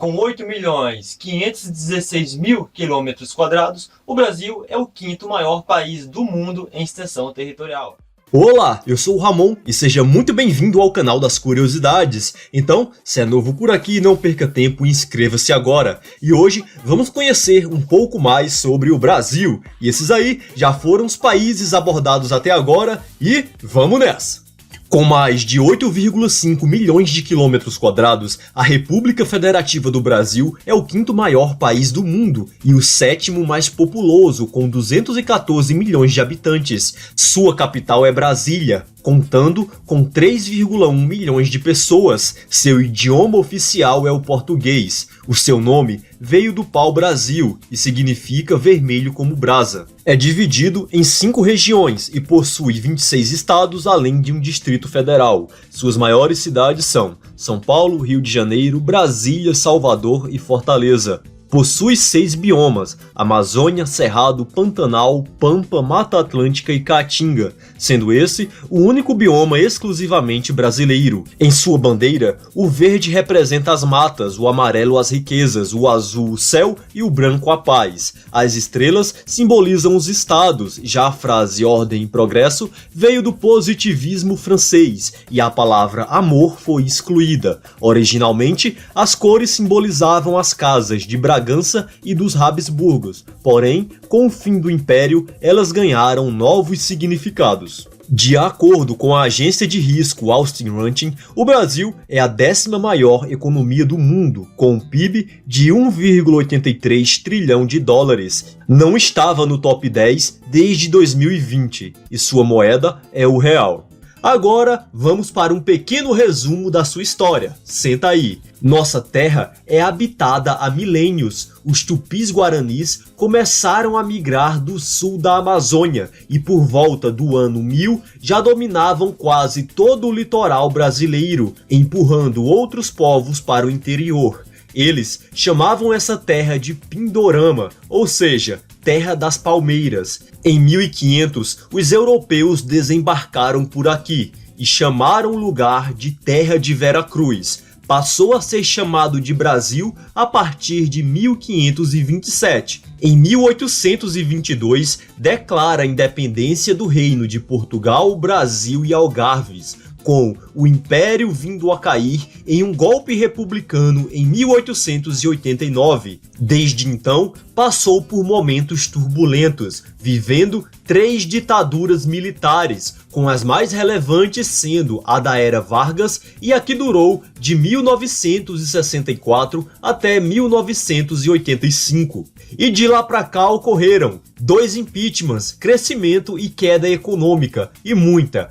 Com 8.516.000 km², o Brasil é o quinto maior país do mundo em extensão territorial. Olá, eu sou o Ramon e seja muito bem-vindo ao canal das curiosidades. Então, se é novo por aqui, não perca tempo e inscreva-se agora. E hoje vamos conhecer um pouco mais sobre o Brasil. E esses aí já foram os países abordados até agora e vamos nessa! Com mais de 8,5 milhões de quilômetros quadrados, a República Federativa do Brasil é o quinto maior país do mundo e o sétimo mais populoso, com 214 milhões de habitantes. Sua capital é Brasília, contando com 3,1 milhões de pessoas. Seu idioma oficial é o português. O seu nome veio do pau-brasil e significa vermelho como brasa. É dividido em 5 regiões e possui 26 estados, além de um distrito federal. Suas maiores cidades são São Paulo, Rio de Janeiro, Brasília, Salvador e Fortaleza. Possui 6 biomas: Amazônia, Cerrado, Pantanal, Pampa, Mata Atlântica e Caatinga, sendo esse o único bioma exclusivamente brasileiro. Em sua bandeira, o verde representa as matas, o amarelo as riquezas, o azul o céu e o branco a paz. As estrelas simbolizam os estados, já a frase ordem e progresso veio do positivismo francês e a palavra amor foi excluída. Originalmente, as cores simbolizavam as casas de Bragança e dos Habsburgos, porém, com o fim do Império, elas ganharam novos significados. De acordo com a agência de risco Austin Ranting, o Brasil é a 10ª maior economia do mundo, com um PIB de 1,83 trilhão de dólares. Não estava no top 10 desde 2020 e sua moeda é o real. Agora vamos para um pequeno resumo da sua história. Senta aí. Nossa terra é habitada há milênios. Os tupis-guaranis começaram a migrar do sul da Amazônia e por volta do ano 1000 já dominavam quase todo o litoral brasileiro, empurrando outros povos para o interior. Eles chamavam essa terra de Pindorama, ou seja, Terra das Palmeiras. Em 1500, os europeus desembarcaram por aqui e chamaram o lugar de Terra de Veracruz. Passou a ser chamado de Brasil a partir de 1527. Em 1822, declara a independência do Reino de Portugal, Brasil e Algarves, com o Império vindo a cair em um golpe republicano em 1889. Desde então, passou por momentos turbulentos, vivendo 3 ditaduras militares, com as mais relevantes sendo a da Era Vargas e a que durou de 1964 até 1985. E de lá para cá ocorreram 2 impeachments, crescimento e queda econômica e muita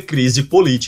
crise política.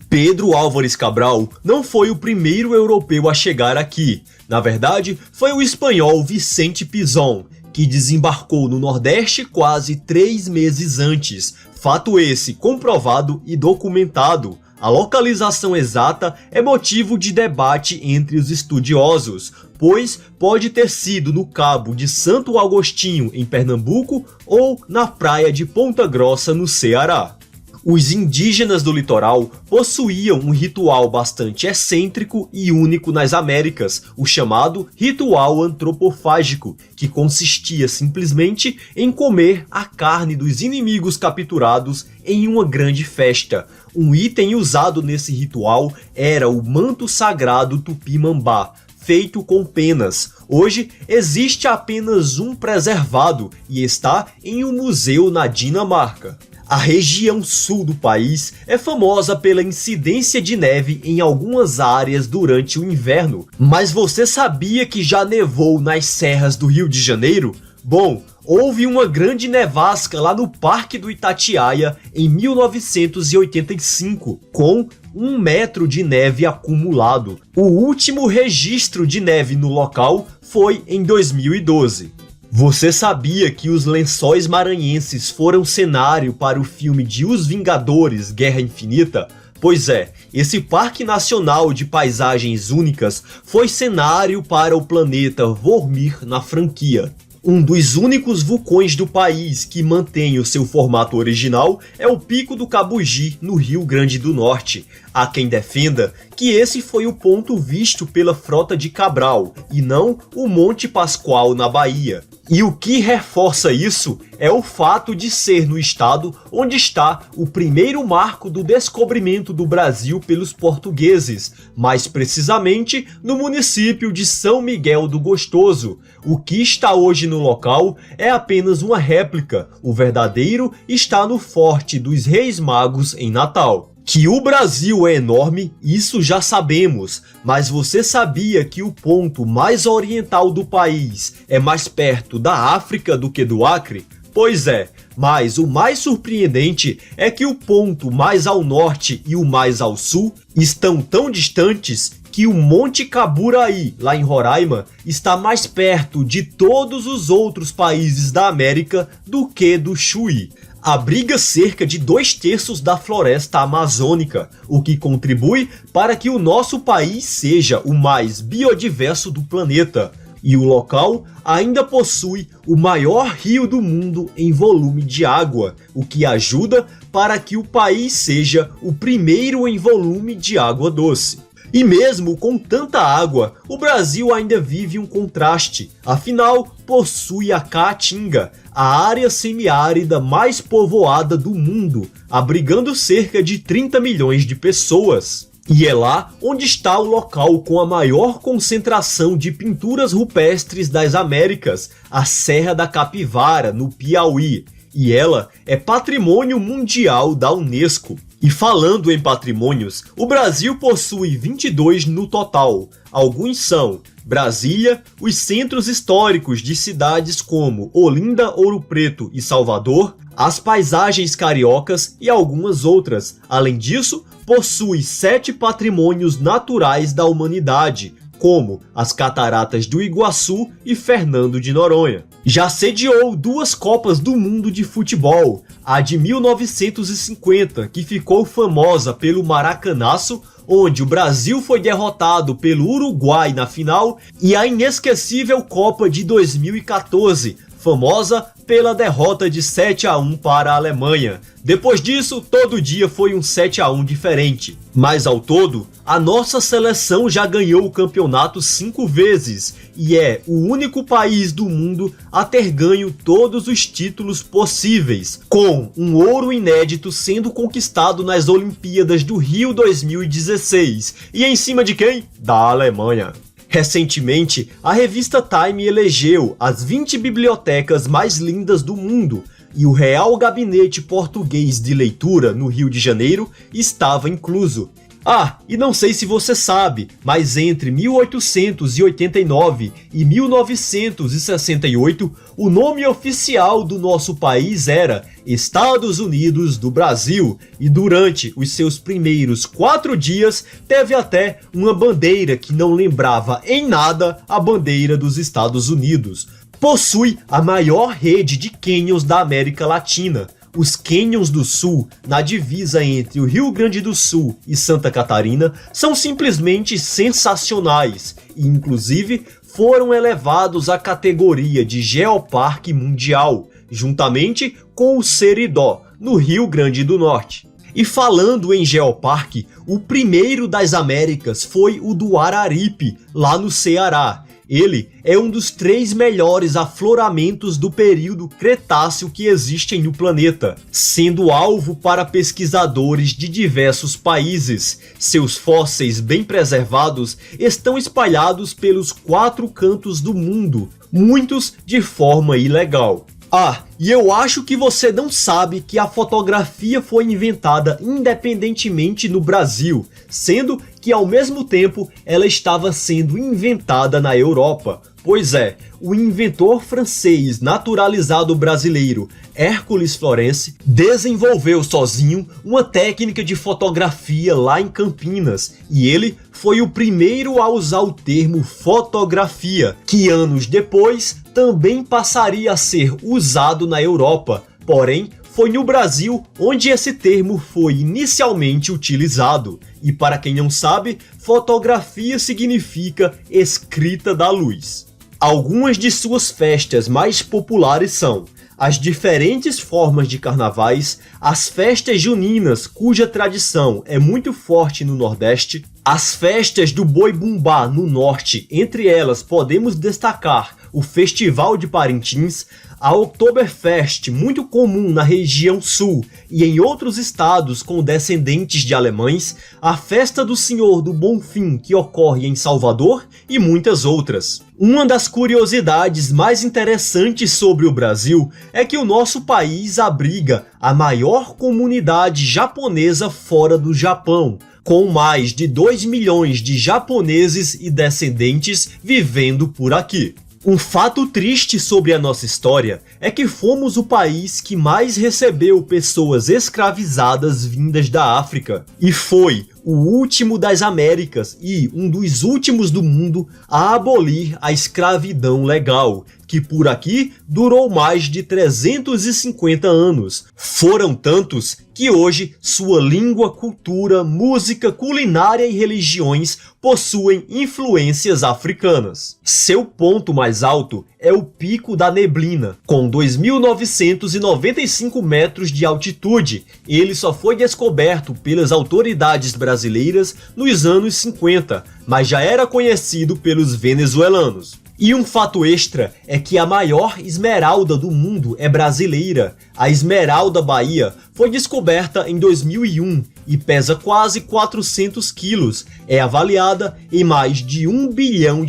Pedro Álvares Cabral não foi o primeiro europeu a chegar aqui. Na verdade, foi o espanhol Vicente Pinzón, que desembarcou no Nordeste quase 3 meses antes. Fato esse comprovado e documentado. A localização exata é motivo de debate entre os estudiosos, pois pode ter sido no Cabo de Santo Agostinho, em Pernambuco, ou na praia de Ponta Grossa, no Ceará. Os indígenas do litoral possuíam um ritual bastante excêntrico e único nas Américas, o chamado ritual antropofágico, que consistia simplesmente em comer a carne dos inimigos capturados em uma grande festa. Um item usado nesse ritual era o manto sagrado tupimambá, feito com penas. Hoje existe apenas um preservado e está em um museu na Dinamarca. A região sul do país é famosa pela incidência de neve em algumas áreas durante o inverno. Mas você sabia que já nevou nas serras do Rio de Janeiro? Bom, houve uma grande nevasca lá no Parque do Itatiaia em 1985, com 1 metro de neve acumulado. O último registro de neve no local foi em 2012. Você sabia que os Lençóis Maranhenses foram cenário para o filme de Os Vingadores Guerra Infinita? Pois é, esse Parque Nacional de Paisagens Únicas foi cenário para o planeta Vormir na franquia. Um dos únicos vulcões do país que mantém o seu formato original é o Pico do Cabugi, no Rio Grande do Norte. Há quem defenda que esse foi o ponto visto pela Frota de Cabral, e não o Monte Pascoal na Bahia. E o que reforça isso é o fato de ser no estado onde está o primeiro marco do descobrimento do Brasil pelos portugueses, mais precisamente no município de São Miguel do Gostoso. O que está hoje no local é apenas uma réplica, o verdadeiro está no Forte dos Reis Magos em Natal. Que o Brasil é enorme, isso já sabemos, mas você sabia que o ponto mais oriental do país é mais perto da África do que do Acre? Pois é, mas o mais surpreendente é que o ponto mais ao norte e o mais ao sul estão tão distantes que o Monte Caburaí, lá em Roraima, está mais perto de todos os outros países da América do que do Chuí. Abriga cerca de 2/3 da floresta amazônica, o que contribui para que o nosso país seja o mais biodiverso do planeta. E o local ainda possui o maior rio do mundo em volume de água, o que ajuda para que o país seja o primeiro em volume de água doce. E mesmo com tanta água, o Brasil ainda vive um contraste, afinal possui a Caatinga, a área semiárida mais povoada do mundo, abrigando cerca de 30 milhões de pessoas. E é lá onde está o local com a maior concentração de pinturas rupestres das Américas, a Serra da Capivara, no Piauí. E ela é Patrimônio Mundial da Unesco. E falando em patrimônios, o Brasil possui 22 no total. Alguns são Brasília, os centros históricos de cidades como Olinda, Ouro Preto e Salvador, as paisagens cariocas e algumas outras. Além disso, possui 7 patrimônios naturais da humanidade, como as Cataratas do Iguaçu e Fernando de Noronha. Já sediou 2 Copas do Mundo de futebol, a de 1950, que ficou famosa pelo Maracanaço, onde o Brasil foi derrotado pelo Uruguai na final, e a inesquecível Copa de 2014, famosa pela derrota de 7-1 para a Alemanha. Depois disso, todo dia foi um 7-1 diferente. Mas ao todo, a nossa seleção já ganhou o campeonato 5 vezes e é o único país do mundo a ter ganho todos os títulos possíveis, com um ouro inédito sendo conquistado nas Olimpíadas do Rio 2016. E em cima de quem? Da Alemanha. Recentemente, a revista Time elegeu as 20 bibliotecas mais lindas do mundo, e o Real Gabinete Português de Leitura, no Rio de Janeiro, estava incluso. Ah, e não sei se você sabe, mas entre 1889 e 1968, o nome oficial do nosso país era Estados Unidos do Brasil, e durante os seus primeiros 4 dias teve até uma bandeira que não lembrava em nada a bandeira dos Estados Unidos. Possui a maior rede de cânions da América Latina. Os cânions do Sul, na divisa entre o Rio Grande do Sul e Santa Catarina, são simplesmente sensacionais e, inclusive, foram elevados à categoria de Geoparque Mundial, juntamente com o Seridó, no Rio Grande do Norte. E falando em Geoparque, o primeiro das Américas foi o do Araripe, lá no Ceará. Ele é um dos 3 melhores afloramentos do período Cretáceo que existem no planeta, sendo alvo para pesquisadores de diversos países. Seus fósseis bem preservados estão espalhados pelos 4 cantos do mundo, muitos de forma ilegal. Ah, e eu acho que você não sabe que a fotografia foi inventada independentemente no Brasil, sendo que ao mesmo tempo ela estava sendo inventada na Europa. Pois é, o inventor francês naturalizado brasileiro Hércules Florence desenvolveu sozinho uma técnica de fotografia lá em Campinas, e ele foi o primeiro a usar o termo fotografia, que anos depois também passaria a ser usado na Europa, porém foi no Brasil onde esse termo foi inicialmente utilizado. E para quem não sabe, fotografia significa escrita da luz. Algumas de suas festas mais populares são as diferentes formas de carnavais, as festas juninas, cuja tradição é muito forte no Nordeste, as festas do Boi-Bumbá no Norte, entre elas podemos destacar o Festival de Parintins, a Oktoberfest, muito comum na região sul e em outros estados com descendentes de alemães, a Festa do Senhor do Bonfim, que ocorre em Salvador, e muitas outras. Uma das curiosidades mais interessantes sobre o Brasil é que o nosso país abriga a maior comunidade japonesa fora do Japão, com mais de 2 milhões de japoneses e descendentes vivendo por aqui. Um fato triste sobre a nossa história é que fomos o país que mais recebeu pessoas escravizadas vindas da África, e foi o último das Américas e um dos últimos do mundo a abolir a escravidão legal, que por aqui durou mais de 350 anos. Foram tantos que hoje sua língua, cultura, música, culinária e religiões possuem influências africanas. Seu ponto mais alto é o Pico da Neblina, com 2.995 metros de altitude. Ele só foi descoberto pelas autoridades brasileiras nos anos 50, mas já era conhecido pelos venezuelanos. E um fato extra é que a maior esmeralda do mundo é brasileira. A Esmeralda Bahia foi descoberta em 2001 e pesa quase 400 quilos. É avaliada em mais de R$1 bilhão.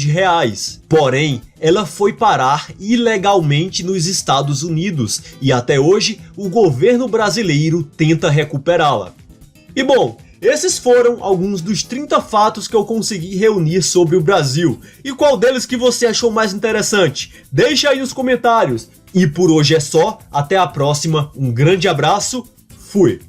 Porém, ela foi parar ilegalmente nos Estados Unidos e até hoje o governo brasileiro tenta recuperá-la. E bom, esses foram alguns dos 30 fatos que eu consegui reunir sobre o Brasil. E qual deles que você achou mais interessante? Deixa aí nos comentários. E por hoje é só, até a próxima, um grande abraço, fui!